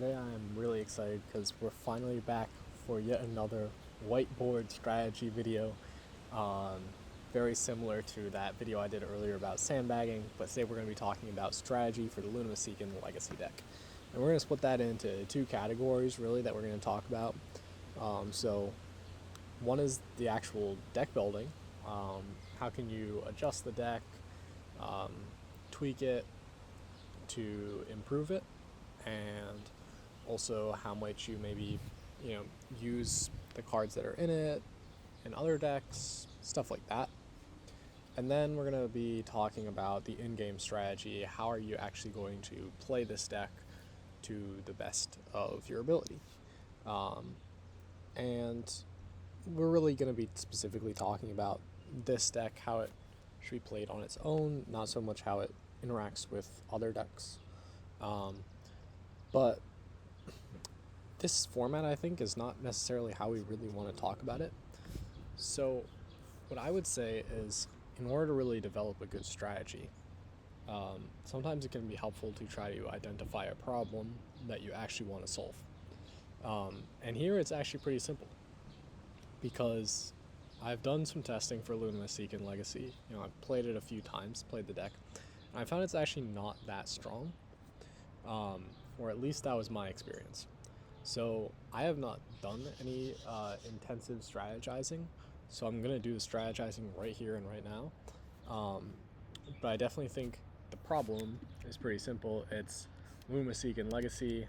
today I am really excited because we're finally back for yet another whiteboard strategy video. Um, Very similar to that video I did earlier about sandbagging, but today we're going to be talking about strategy for the Lunamesican Legacy deck. And we're going to split that into two categories really that we're going to talk about. So one is the actual deck building. How can you adjust the deck, tweak it to improve it, and also how might you maybe use the cards that are in it in other decks, stuff like that. And then we're going to be talking about the in-game strategy. How are you actually going to play this deck to the best of your ability? And we're really going to be specifically talking about this deck, how it should be played on its own, not so much how it interacts with other decks. But this format, I think, is not necessarily how we really want to talk about it. So what I would say is, in order to really develop a good strategy, sometimes it can be helpful to try to identify a problem that you actually want to solve. And here it's actually pretty simple, because I've done some testing for Lunamesican Legacy. I've played it a few times, played the deck, and I found it's actually not that strong, or at least that was my experience. So I have not done any intensive strategizing, so I'm going to do the strategizing right here and right now. But I definitely think the problem is pretty simple. It's Lunamesican Legacy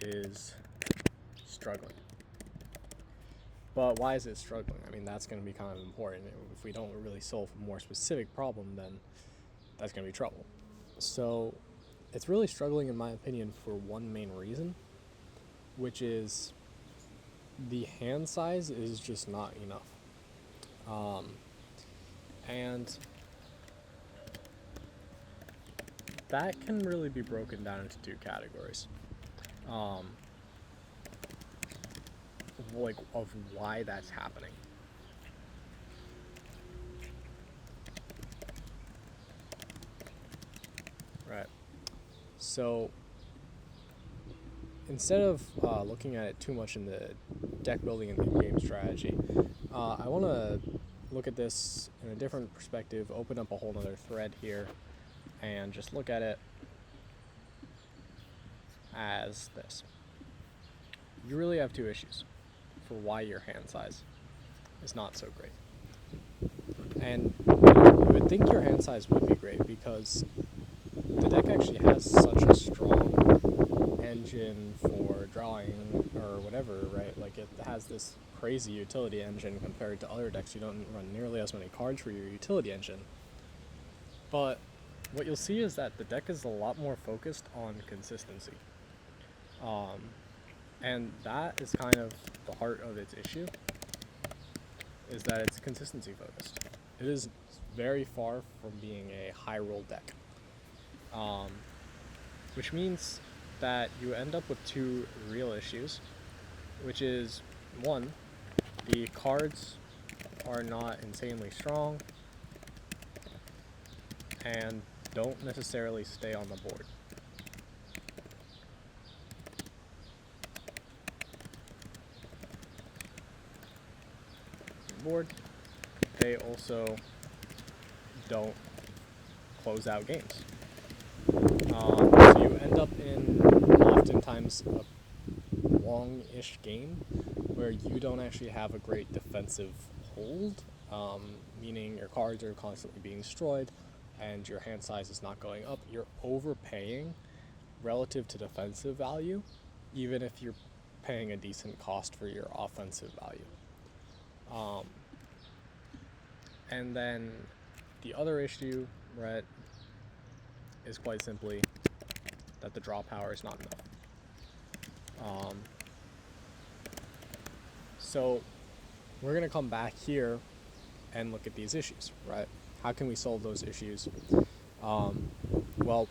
is struggling. But why is it struggling? I mean, that's going to be kind of important. If we don't really solve a more specific problem, then that's going to be trouble. So it's really struggling, in my opinion, for one main reason, which is the hand size is just not enough. And that can really be broken down into two categories. Of why that's happening. Right. So instead of looking at it too much in the deck building and in-game strategy, I want to look at this in a different perspective, open up a whole other thread here, and just look at it as this. You really have two issues for why your hand size is not so great. And you would think your hand size would be great because the deck actually has such a strong engine for drawing or whatever, right? Like, it has this crazy utility engine compared to other decks. You don't run nearly as many cards for your utility engine. But what you'll see is that the deck is a lot more focused on consistency. And that is kind of the heart of its issue, is that it's consistency focused. It is very far from being a high roll deck. Which means that you end up with two real issues, which is, one, the cards are not insanely strong and don't necessarily stay on the board. They also don't close out games. So you end up in oftentimes a long-ish game where you don't actually have a great defensive hold, meaning your cards are constantly being destroyed and your hand size is not going up. You're overpaying relative to defensive value, even if you're paying a decent cost for your offensive value. And then the other issue, right, is quite simply that the draw power is not enough. So we're going to come back here and look at these issues, right? How can we solve those issues? Well,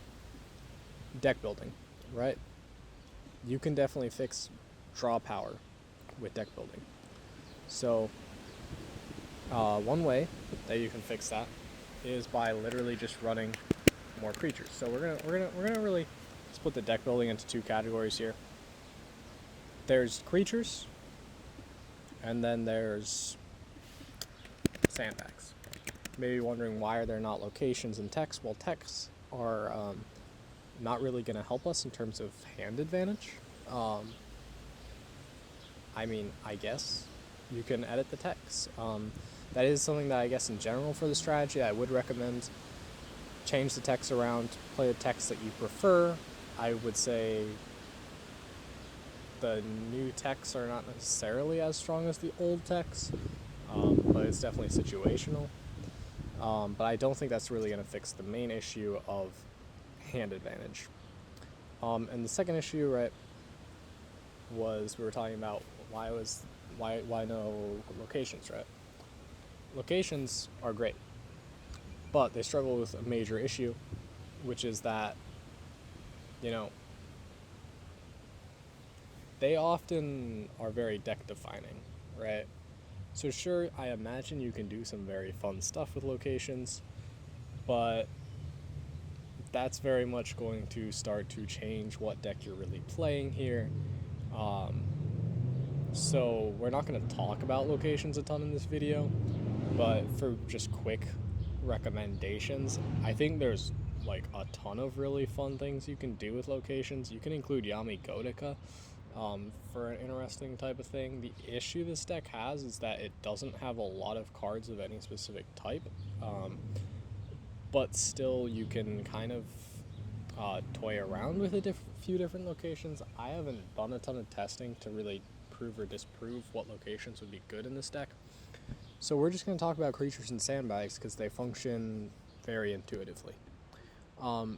deck building, right? You can definitely fix draw power with deck building. So one way that you can fix that is by literally just running more creatures. So we're gonna really split the deck building into two categories here. There's creatures, and then there's sandbags. Maybe wondering why are there not locations in text? Well, texts are not really going to help us in terms of hand advantage. I guess you can edit the text. That is something that I guess in general for the strategy I would recommend. Change the text around, play a text that you prefer. I would say the new texts are not necessarily as strong as the old texts, but it's definitely situational. But I don't think that's really going to fix the main issue of hand advantage. And the second issue, right, was we were talking about why no locations, right? Locations are great, but they struggle with a major issue, which is that, they often are very deck defining, right? So sure, I imagine you can do some very fun stuff with locations, but that's very much going to start to change what deck you're really playing here. So we're not going to talk about locations a ton in this video, but for just quick recommendations, I think there's like a ton of really fun things you can do with locations. You can include Yami Gotika for an interesting type of thing. The issue this deck has is that it doesn't have a lot of cards of any specific type, but still you can kind of toy around with a few different locations. I haven't done a ton of testing to really prove or disprove what locations would be good in this deck. So we're just going to talk about creatures and sandbags because they function very intuitively. And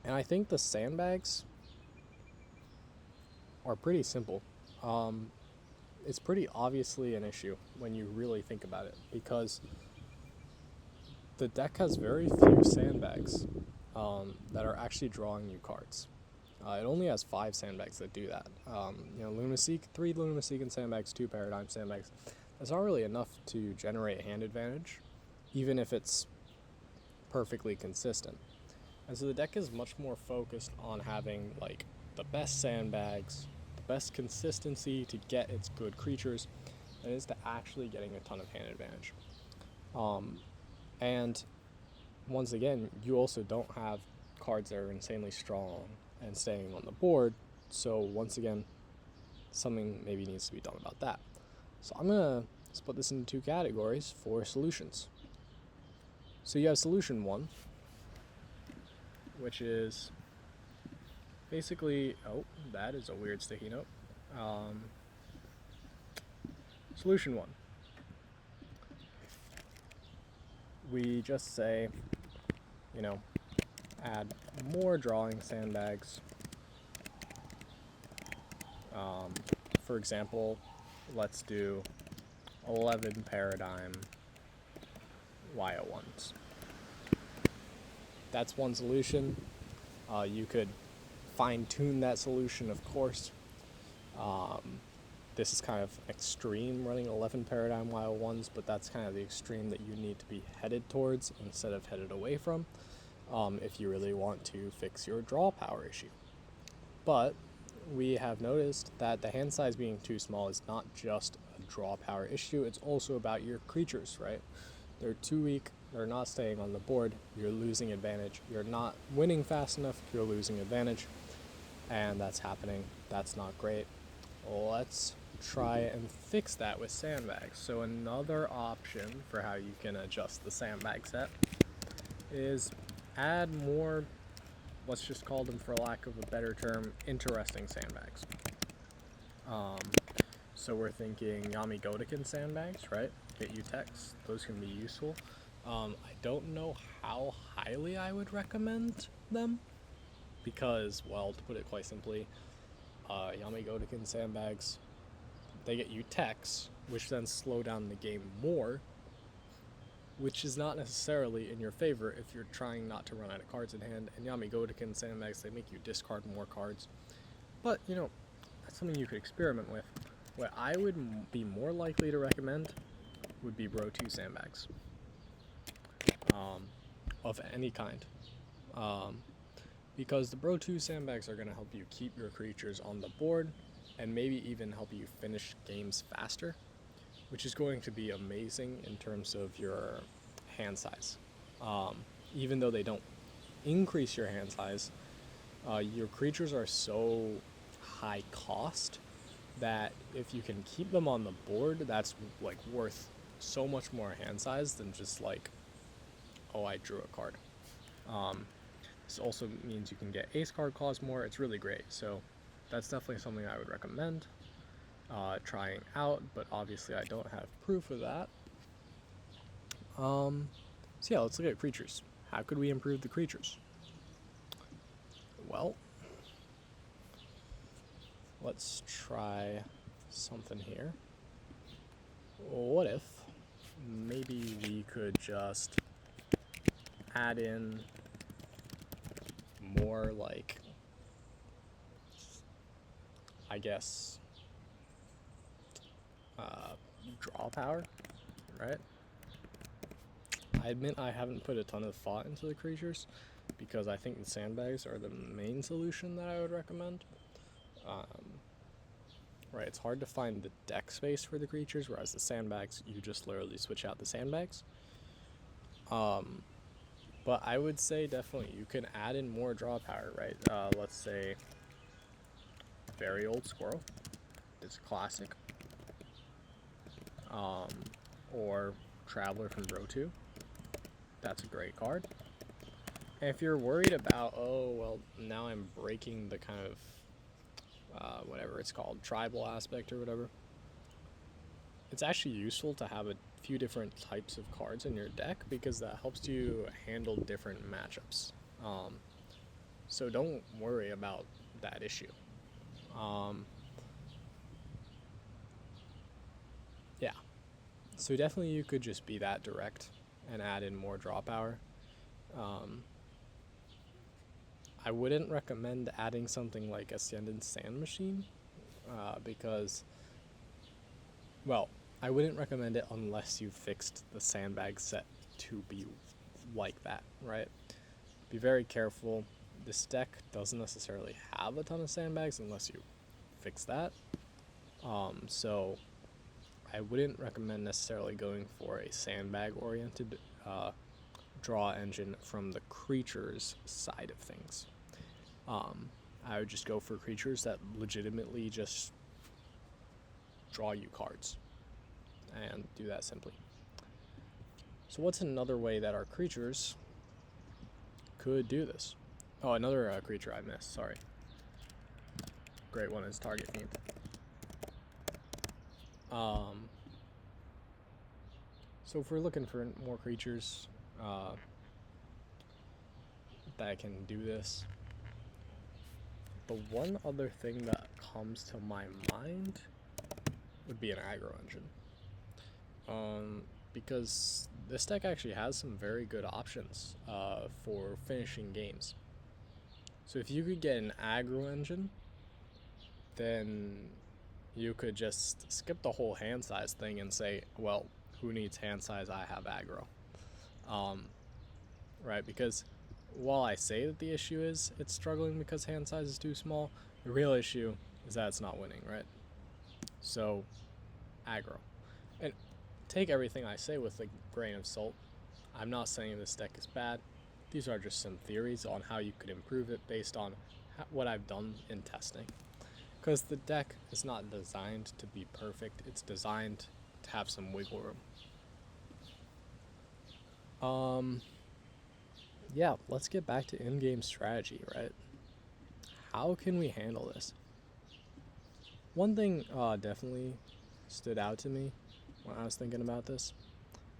I think the sandbags are pretty simple. It's pretty obviously an issue when you really think about it, because the deck has very few sandbags that are actually drawing you cards. It only has 5 sandbags that do that. 3 Lunamesican sandbags, 2 Paradigm sandbags. That's not really enough to generate hand advantage, even if it's perfectly consistent. And so the deck is much more focused on having like the best sandbags, the best consistency to get its good creatures, than it is to actually getting a ton of hand advantage. And once again, you also don't have cards that are insanely strong and staying on the board, so once again, something maybe needs to be done about that. So I'm going to split this into 2 categories for solutions. So you have solution 1, which is basically, that is a weird sticky note. Solution 1. We just say, add more drawing sandbags. For example, let's do 11 Paradigm YO1s. That's one solution. You could fine-tune that solution, of course. This is kind of extreme, running 11 Paradigm YO1s, but that's kind of the extreme that you need to be headed towards instead of headed away from, if you really want to fix your draw power issue. But we have noticed that the hand size being too small is not just a draw power issue, it's also about your creatures, right? They're too weak, they're not staying on the board, you're losing advantage. You're not winning fast enough, you're losing advantage. And that's happening. That's not great. Let's try and fix that with sandbags. So another option for how you can adjust the sandbag set is add more, let's just call them, for lack of a better term, interesting sandbags. So we're thinking Yami Gotikin sandbags, right? Get you text. Those can be useful. I don't know how highly I would recommend them because, well, to put it quite simply, Yami Gotikin sandbags, they get you text, which then slow down the game more, which is not necessarily in your favor if you're trying not to run out of cards in hand. And Yami Gotikin sandbags, they make you discard more cards. But, that's something you could experiment with. What I would be more likely to recommend would be Bro 2 sandbags. Of any kind. because the Bro 2 sandbags are going to help you keep your creatures on the board and maybe even help you finish games faster, which is going to be amazing in terms of your hand size. Even though they don't increase your hand size, your creatures are so high cost that if you can keep them on the board, that's like worth so much more hand size than just like, oh, I drew a card. This also means you can get ace card cost more. It's really great. So that's definitely something I would recommend trying out, but obviously I don't have proof of that. So yeah, let's look at creatures. How could we improve the creatures? Well, let's try something here. What if maybe we could just add in more, like, I guess, draw power, right? I admit I haven't put a ton of thought into the creatures because I think the sandbags are the main solution that I would recommend. Right, it's hard to find the deck space for the creatures, whereas the sandbags, you just literally switch out the sandbags. But I would say definitely you can add in more draw power, right? Let's say Very Old Squirrel is classic. Or Traveler from Bro 2. That's a great card. And if you're worried about, oh, well, now I'm breaking the kind of, whatever it's called, tribal aspect or whatever, it's actually useful to have a few different types of cards in your deck because that helps you handle different matchups. So don't worry about that issue. Yeah. So definitely you could just be that direct and add in more draw power. I wouldn't recommend adding something like Ascendant Sand Machine because, well, I wouldn't recommend it unless you fixed the sandbag set to be like that, right? Be very careful. This deck doesn't necessarily have a ton of sandbags unless you fix that. So I wouldn't recommend necessarily going for a sandbag-oriented draw engine from the creatures side of things. I would just go for creatures that legitimately just draw you cards and do that simply. So what's another way that our creatures could do this? Oh, another creature I missed, sorry. Great one is Target Fiend. So if we're looking for more creatures that can do this, the one other thing that comes to my mind would be an aggro engine. Because this deck actually has some very good options for finishing games. So if you could get an aggro engine, then you could just skip the whole hand size thing and say, well, who needs hand size? I have aggro. Right, because while I say that the issue is it's struggling because hand size is too small, the real issue is that it's not winning, right? So, aggro. And take everything I say with a grain of salt. I'm not saying this deck is bad. These are just some theories on how you could improve it based on what I've done in testing. Because the deck is not designed to be perfect, it's designed to have some wiggle room. Yeah, let's get back to in-game strategy, right? How can we handle this? One thing definitely stood out to me when I was thinking about this,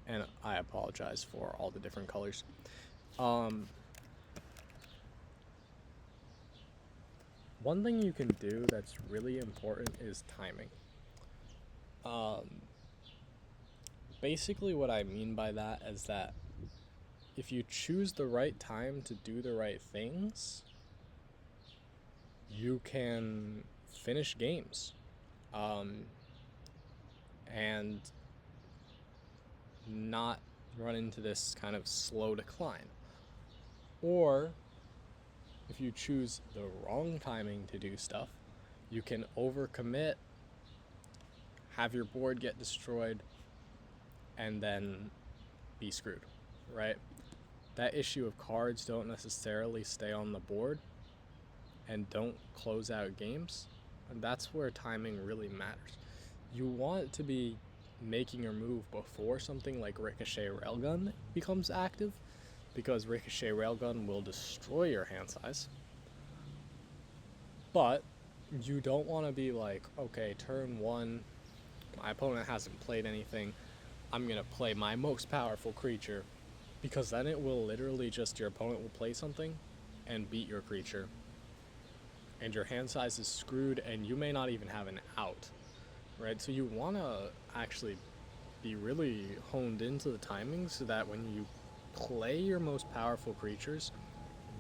and I apologize for all the different colors. One thing you can do that's really important is timing. Basically what I mean by that is that if you choose the right time to do the right things, you can finish games and not run into this kind of slow decline. Or if you choose the wrong timing to do stuff, you can overcommit, have your board get destroyed, and then be screwed, right? That issue of cards don't necessarily stay on the board and don't close out games, and that's where timing really matters. You want to be making your move before something like Ricochet Railgun becomes active, because Ricochet Railgun will destroy your hand size. But you don't want to be like, okay, turn one, my opponent hasn't played anything, I'm going to play my most powerful creature, because then it will literally just, your opponent will play something and beat your creature, and your hand size is screwed, and you may not even have an out, right? So you want to actually be really honed into the timing so that when you play your most powerful creatures,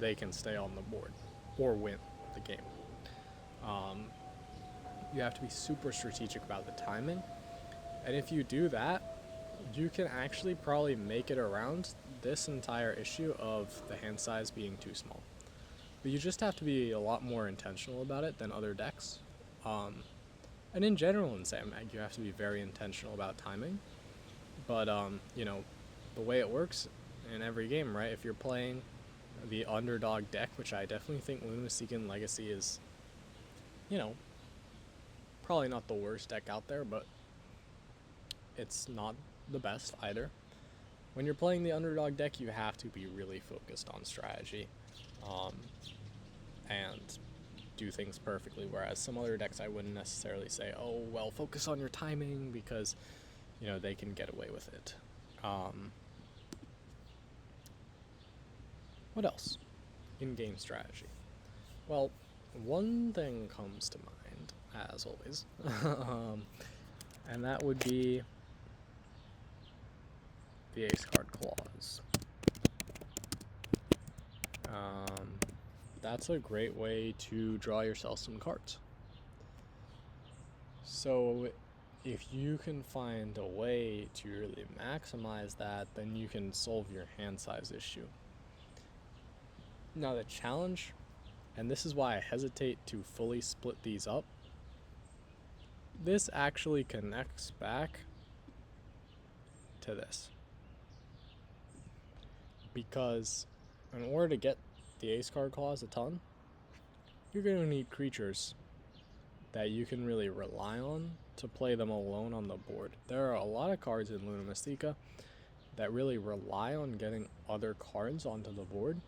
they can stay on the board or win the game. You have to be super strategic about the timing, and if you do that, you can actually probably make it around this entire issue of the hand size being too small. But you just have to be a lot more intentional about it than other decks. And in general in Sandbag, you have to be very intentional about timing. But, the way it works in every game, right? If you're playing the underdog deck, which I definitely think Lunamesican Legacy is, probably not the worst deck out there, but it's not the best either. When you're playing the underdog deck, you have to be really focused on strategy, and do things perfectly, whereas some other decks I wouldn't necessarily say, oh, well, focus on your timing, because, they can get away with it. What else? In-game strategy. Well, one thing comes to mind, as always, and that would be the ace card clause. That's a great way to draw yourself some cards. So if you can find a way to really maximize that, then you can solve your hand size issue. Now the challenge, and this is why I hesitate to fully split these up, this actually connects back to this. Because in order to get the ace card clause a ton, you're going to need creatures that you can really rely on to play them alone on the board. There are a lot of cards in Lunamesica that really rely on getting other cards onto the board,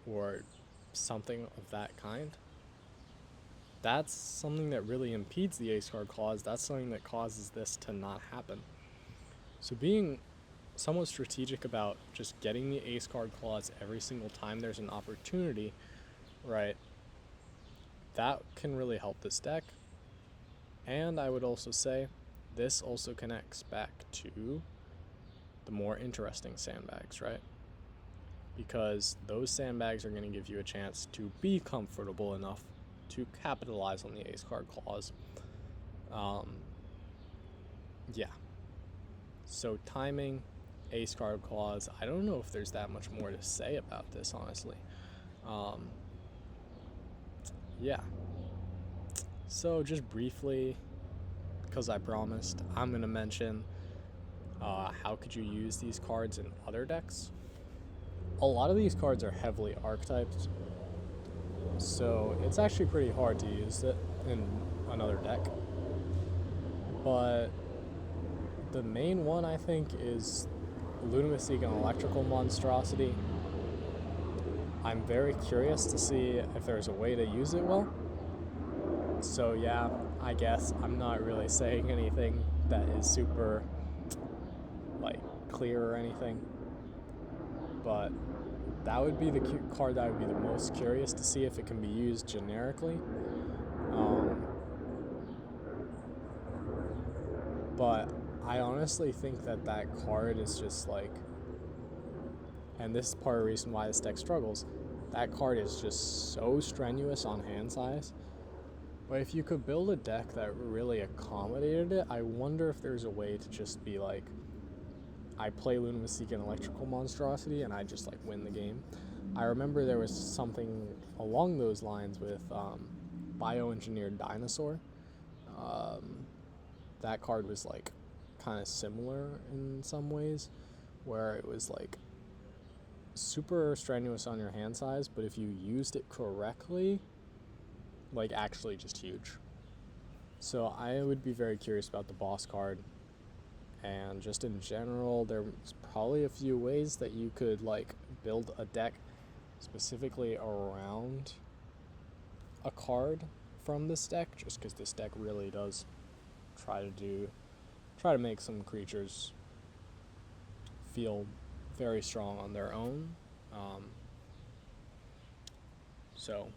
or something of that kind. That's something that really impedes the ace card clause. That's something that causes this to not happen. So being somewhat strategic about just getting the ace card clause every single time there's an opportunity, right, that can really help this deck. And I would also say this also connects back to the more interesting sandbags, right? Because those sandbags are going to give you a chance to be comfortable enough to capitalize on the ace card clause. So timing, ace card clause, I don't know if there's that much more to say about this, honestly. So just briefly, because I promised, I'm going to mention how could you use these cards in other decks. A lot of these cards are heavily archetyped, so it's actually pretty hard to use it in another deck. But the main one, I think, is Lunamesican Electrical Monstrosity. I'm very curious to see if there's a way to use it well. So yeah, I guess I'm not really saying anything that is super, clear or anything. But that would be the card that I would be the most curious to see if it can be used generically. But I honestly think that card is just and this is part of the reason why this deck struggles, that card is just so strenuous on hand size. But if you could build a deck that really accommodated it, I wonder if there's a way to just be I play Lunamesican Electrical Monstrosity and I just win the game. I remember there was something along those lines with bioengineered dinosaur. Um, that card was like kind of similar in some ways, where it was like super strenuous on your hand size, but if you used it correctly, like actually just huge. So I would be very curious about the boss card, and just in general, there's probably a few ways that you could like build a deck specifically around a card from this deck, just because this deck really does try to make some creatures feel very strong on their own. Um, so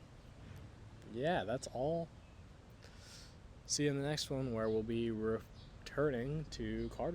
yeah, that's all. See you in the next one, where we'll be returning to card